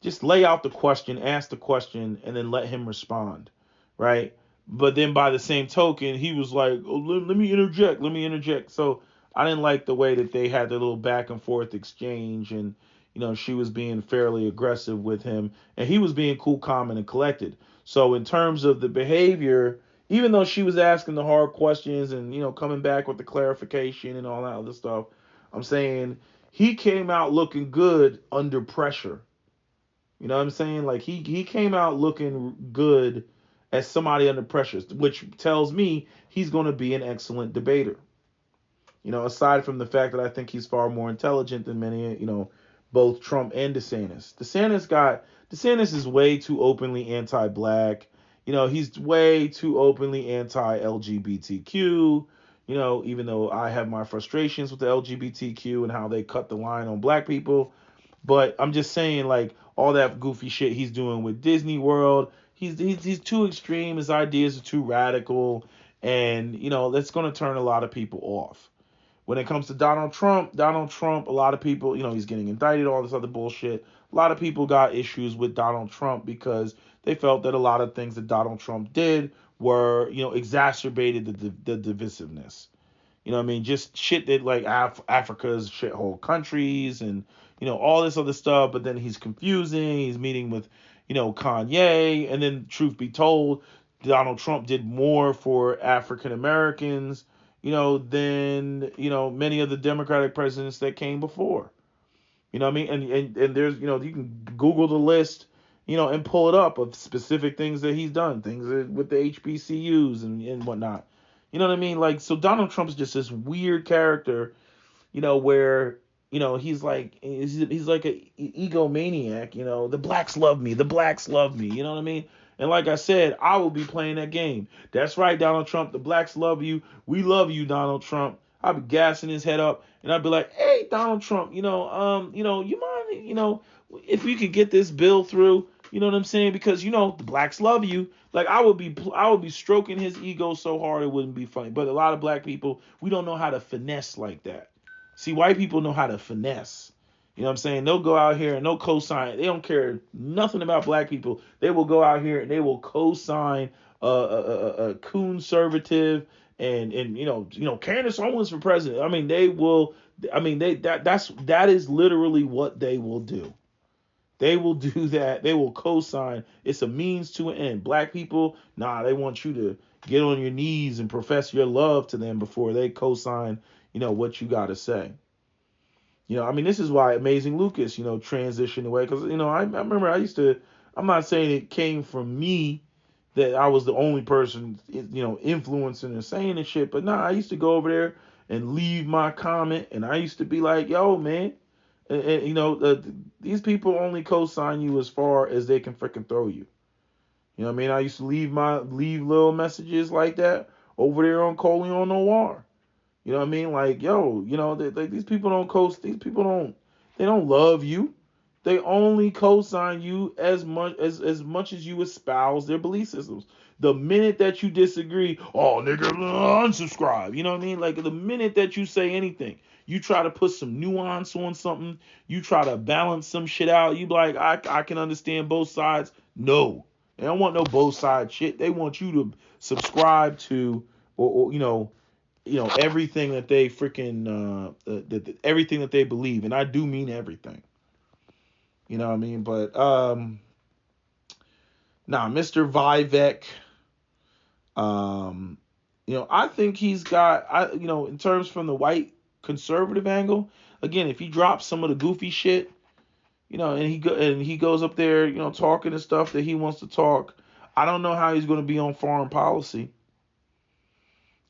just lay out the question, ask the question, and then let him respond, right? But then by the same token, he was like, oh, let me interject. So I didn't like the way that they had their little back and forth exchange, and, she was being fairly aggressive with him, and he was being cool, calm, and collected. So in terms of the behavior, even though she was asking the hard questions and, coming back with the clarification and all that other stuff, I'm saying he came out looking good under pressure. You know what I'm saying? Like, he came out looking good as somebody under pressure, which tells me he's going to be an excellent debater. Aside from the fact that I think he's far more intelligent than many, both Trump and DeSantis. DeSantis is way too openly anti-black. He's way too openly anti-LGBTQ. Even though I have my frustrations with the LGBTQ and how they cut the line on black people. But I'm just saying, like, all that goofy shit he's doing with Disney World, he's too extreme. His ideas are too radical, and that's going to turn a lot of people off. When it comes to Donald Trump, a lot of people, he's getting indicted, all this other bullshit. A lot of people got issues with Donald Trump because they felt that a lot of things that Donald Trump did were, exacerbated the divisiveness. You know what I mean? Just shit that, like, Africa's shithole countries and, all this other stuff. But then he's confusing. He's meeting with, Kanye. And then, truth be told, Donald Trump did more for African Americans, than, many of the Democratic presidents that came before. You know what I mean? And there's, you can Google the list, and pull it up of specific things that he's done, things with the HBCUs and whatnot. You know what I mean? Like, so Donald Trump's just this weird character, where he's like a egomaniac. The blacks love me. The blacks love me. You know what I mean? And like I said, I will be playing that game. That's right, Donald Trump. The blacks love you. We love you, Donald Trump. I'll be gassing his head up, and I'll be like, "Hey, Donald Trump, you mind, if we could get this bill through, you know what I'm saying? Because the blacks love you." Like I would be stroking his ego so hard it wouldn't be funny. But a lot of black people, we don't know how to finesse like that. See, white people know how to finesse. You know what I'm saying? They'll go out here and they'll co-sign. They don't care nothing about black people. They will go out here and they will co-sign a conservative and Candace Owens for president. I mean, they will. I mean, that is literally what they will do. They will do that. They will co-sign. It's a means to an end. Black people, nah, they want you to get on your knees and profess your love to them before they co-sign, what you got to say. I mean, this is why Amazing Lucas, transitioned away. Because, I remember I'm not saying it came from me that I was the only person, influencing and saying and shit. But nah, I used to go over there and leave my comment. And I used to be like, yo, man, these people only co-sign you as far as they can freaking throw you. You know what I mean? I used to leave little messages like that over there on Coleon Noir. You know what I mean? Like, yo, these people don't they don't love you. They only co-sign you as much as you espouse their belief systems. The minute that you disagree, oh, nigga, unsubscribe. You know what I mean? Like, the minute that you say anything, you try to put some nuance on something, you try to balance some shit out, you be like, I can understand both sides. No. They don't want no both sides shit. They want you to subscribe to or everything that they freaking everything that they believe, and I do mean everything. You know what I mean? But Mr. Vivek, I think he's got in terms from the white conservative angle. Again, if he drops some of the goofy shit, and he goes up there, talking and stuff that he wants to talk, I don't know how he's going to be on foreign policy.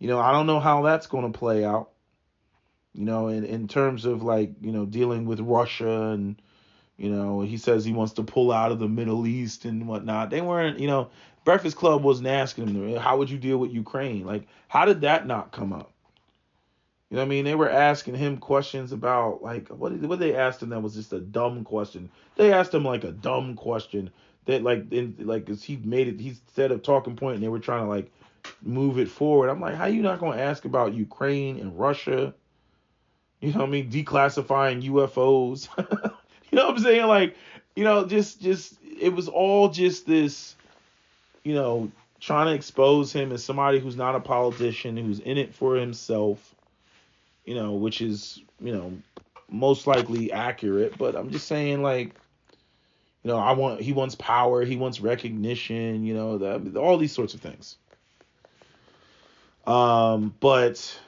I don't know how that's going to play out. In terms of dealing with Russia and he says he wants to pull out of the Middle East and whatnot. They weren't, Breakfast Club wasn't asking him, how would you deal with Ukraine? Like, how did that not come up? You know what I mean? They were asking him questions about, like, what they asked him that was just a dumb question. They asked him, like, a dumb question that, cause he set a talking point and they were trying to, like, move it forward. I'm like, how you not going to ask about Ukraine and Russia? You know what I mean? Declassifying UFOs. You know what I'm saying? Like, just it was all just this, trying to expose him as somebody who's not a politician, who's in it for himself, which is, most likely accurate. But I'm just saying, like, he wants power, he wants recognition, all these sorts of things. But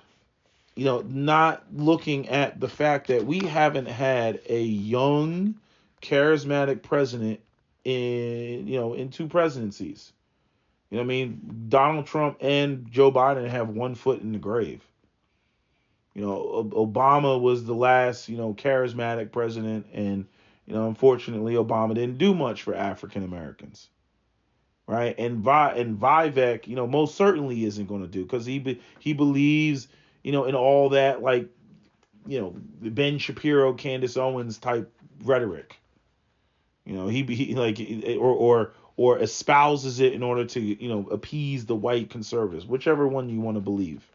not looking at the fact that we haven't had a young, charismatic president in two presidencies. You know what I mean? Donald Trump and Joe Biden have one foot in the grave. Obama was the last, charismatic president, and, unfortunately, Obama didn't do much for African Americans. Right? And Vivek, most certainly isn't going to do, because he believes, in all that, like, Ben Shapiro, Candace Owens type rhetoric. He like, or espouses it in order to, appease the white conservatives, whichever one you want to believe,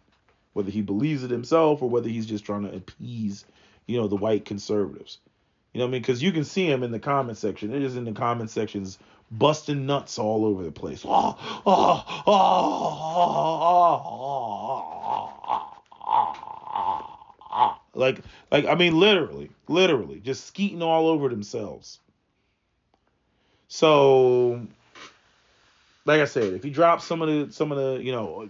whether he believes it himself or whether he's just trying to appease, the white conservatives. You know what I mean? Because you can see him in the comment section. They're just in the comment sections busting nuts all over the place. Like I mean, literally, just skeeting all over themselves. So, like I said, if he drops some of the,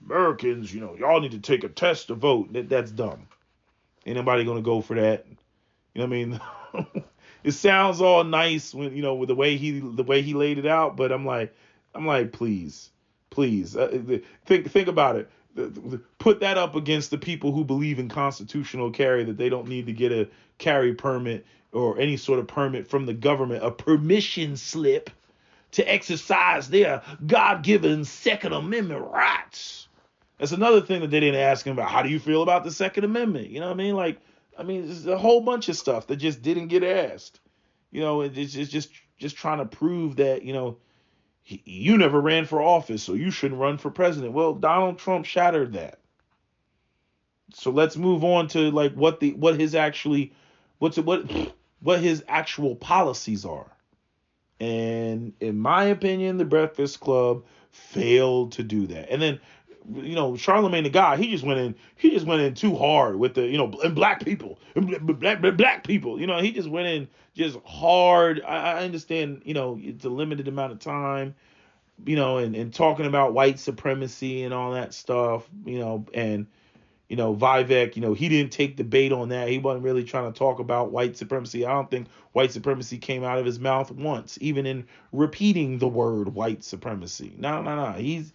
Americans, y'all need to take a test to vote. That's dumb. Ain't nobody gonna go for that. You know what I mean? It sounds all nice when, with the way he laid it out, but I'm like, please, think about it. put that up against the people who believe in constitutional carry, that they don't need to get a carry permit or any sort of permit from the government, a permission slip to exercise their God-given Second Amendment rights. That's another thing that they didn't ask him about. How do you feel about the Second Amendment? You know what I mean? Like, I mean, there's a whole bunch of stuff that just didn't get asked. You know, it's just trying to prove that, you know, you never ran for office, so you shouldn't run for president. Well, Donald Trump shattered that. So let's move on to like what his actual policies are. And in my opinion, the Breakfast Club failed to do that. And then, you know, Charlemagne the God, he just went in too hard with the, you know, and black people, black people, you know, he just went in just hard. I understand, you know, it's a limited amount of time, you know, and talking about white supremacy and all that stuff, you know, and, you know, Vivek, you know, he didn't take the bait on that. He wasn't really trying to talk about white supremacy. I don't think white supremacy came out of his mouth once, even in repeating the word white supremacy. No. He's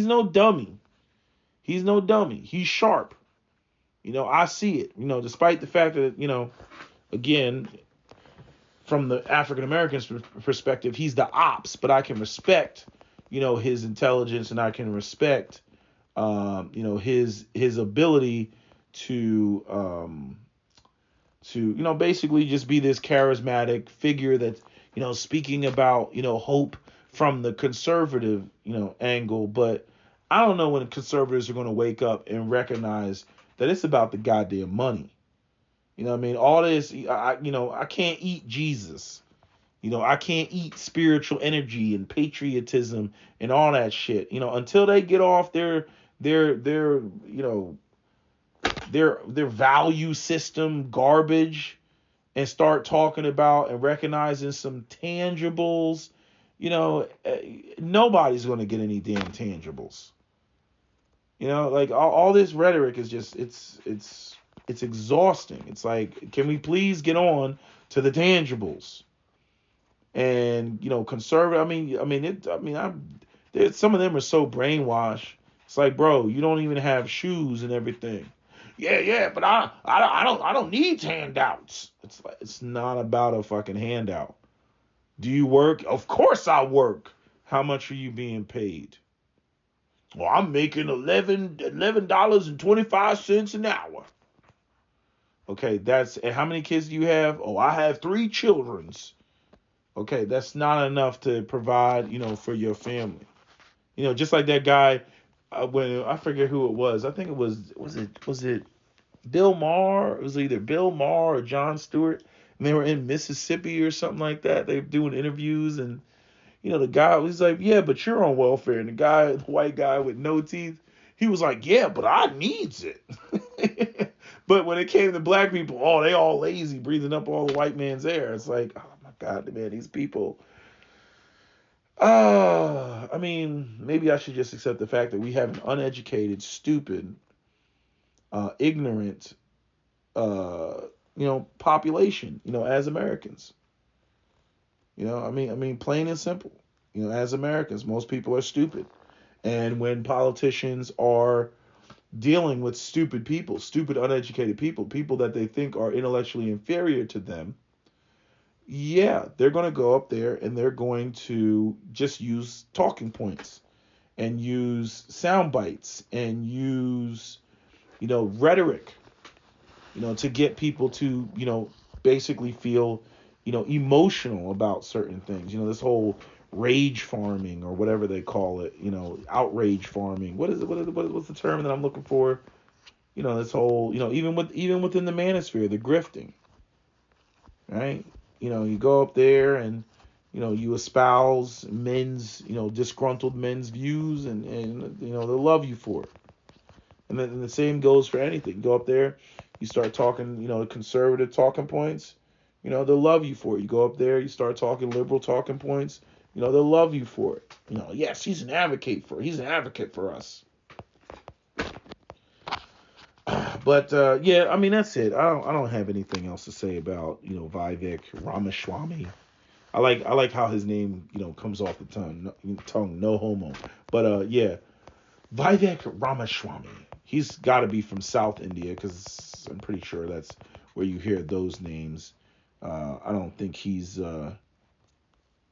no dummy. He's no dummy. He's sharp. You know, I see it. You know, despite the fact that, you know, again, from the African American's perspective, he's the ops, but I can respect, you know, his intelligence, and I can respect you know, his ability to you know, basically just be this charismatic figure that, you know, speaking about, you know, hope from the conservative, you know, angle. But I don't know when conservatives are going to wake up and recognize that it's about the goddamn money. You know what I mean? All this, you know, I can't eat Jesus. You know, I can't eat spiritual energy and patriotism and all that shit. You know, until they get off their you know, their value system garbage and start talking about and recognizing some tangibles, you know, nobody's going to get any damn tangibles. You know, like all this rhetoric is just, it's exhausting. It's like, can we please get on to the tangibles? And, you know, conservative, some of them are so brainwashed. It's like, bro, you don't even have shoes and everything. Yeah, but I don't need handouts. It's like, it's not about a fucking handout. Do you work? Of course I work. How much are you being paid? Well, I'm making $11.25 an hour. Okay, and how many kids do you have? Oh, I have 3 children's. Okay, that's not enough to provide, you know, for your family. You know, just like that guy, when I forget who it was. I think it was it Bill Maher? It was either Bill Maher or Jon Stewart, and they were in Mississippi or something like that. They were doing interviews, and you know, the guy was like, "Yeah, but you're on welfare." And the white guy with no teeth, he was like, "Yeah, but I needs it." But when it came to black people, oh, they all lazy, breathing up all the white man's air. It's like, oh my God, man, these people. I mean, maybe I should just accept the fact that we have an uneducated, stupid, ignorant, you know, population, you know, as Americans. You know, I mean, plain and simple. You know, as Americans, most people are stupid. And when politicians are dealing with stupid people, stupid, uneducated people that they think are intellectually inferior to them, yeah, they're going to go up there and they're going to just use talking points and use sound bites and use, you know, rhetoric, you know, to get people to, you know, basically feel, you know, emotional about certain things. You know, this whole rage farming or whatever they call it, you know, outrage farming. What's the term that I'm looking for? You know, this whole, you know, even within the manosphere, the grifting, right? You know, you go up there and, you know, you espouse men's, you know, disgruntled men's views, and you know, they'll love you for it. And then the same goes for anything. You go up there, you start talking, you know, conservative talking points, you know, they'll love you for it. You go up there, you start talking liberal talking points, you know, they'll love you for it. You know, yes, he's an advocate for us. But yeah, I mean, that's it. I don't have anything else to say about, you know, Vivek Rameswamey. I like how his name, you know, comes off the tongue. No homo. But yeah, Vivek Ramaswamy. He's got to be from South India because I'm pretty sure that's where you hear those names. I don't think he's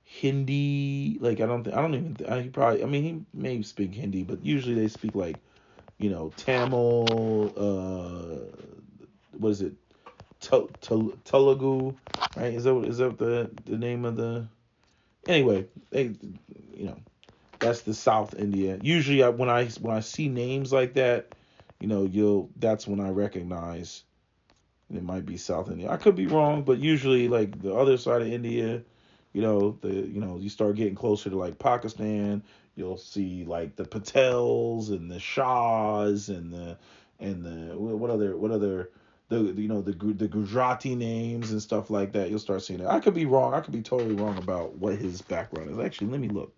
Hindi. Like I don't even. He probably. I mean, he may speak Hindi, but usually they speak like Tamil. What is it? Telugu, right? Is that the name of the? Anyway, they, you know, that's the South India. Usually, when I see names like that, that's when I recognize it might be South India. I could be wrong, but usually, like the other side of India, you start getting closer to like Pakistan, you'll see like the Patels and the Shahs and the what other the Gujarati names and stuff like that. You'll start seeing it. I could be wrong. I could be totally wrong about what his background is. Actually, let me look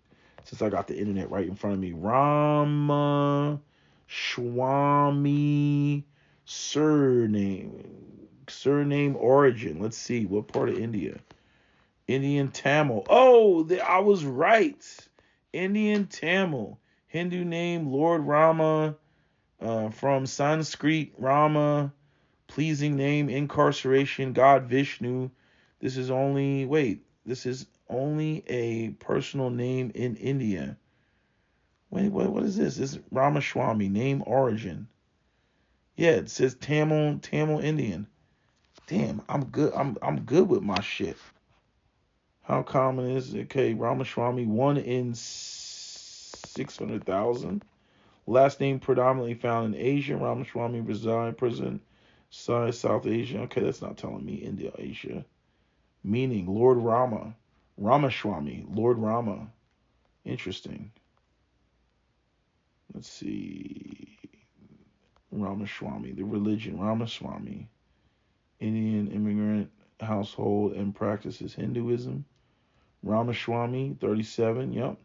since I got the internet right in front of me. Ramaswamy surname origin. Let's see what part of India. Indian Tamil. Oh, I was right. Indian Tamil. Hindu name Lord Rama. From Sanskrit Rama. Pleasing name, incarceration, God Vishnu. This is only a personal name in India. Wait, what is this? This is Ramaswamy, name origin. Yeah, it says Tamil Indian. Damn, I'm good. I'm good with my shit. How common is it? Okay, Ramaswamy, 1 in 600,000. Last name predominantly found in Asia. Ramaswamy present size South Asia. Okay, that's not telling me India, Asia. Meaning Lord Rama. Ramaswamy, Lord Rama. Interesting. Let's see. Ramaswamy, the religion, Ramaswamy. Indian immigrant household and practices Hinduism. Ramaswamy, 37, yep.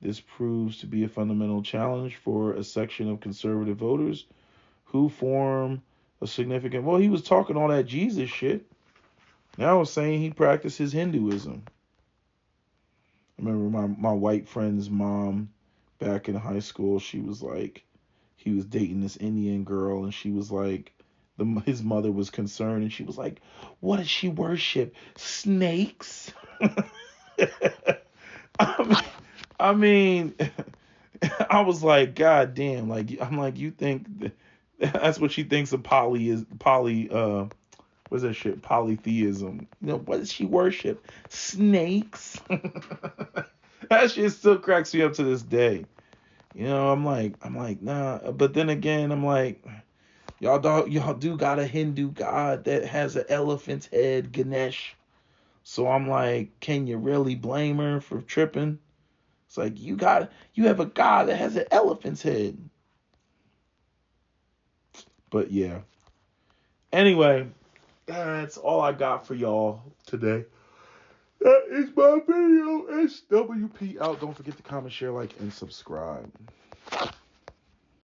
This proves to be a fundamental challenge for a section of conservative voters who form a significant. Well, he was talking all that Jesus shit. Now I was saying he practices Hinduism. I remember my white friend's mom back in high school. She was like, he was dating this Indian girl, and she was like, his mother was concerned, and she was like, "What does she worship? Snakes?" I mean, I was like, God damn, like I'm like, you think that's what she thinks of what's that shit? Polytheism. What does she worship? Snakes. That shit still cracks me up to this day. I'm like, nah. But then again, I'm like, y'all do got a Hindu god that has an elephant's head, Ganesh. So I'm like, can you really blame her for tripping? It's like you have a god that has an elephant's head. But yeah. Anyway, that's all I got for y'all today. That is my video. SWP out. Don't forget to comment, share, like, and subscribe.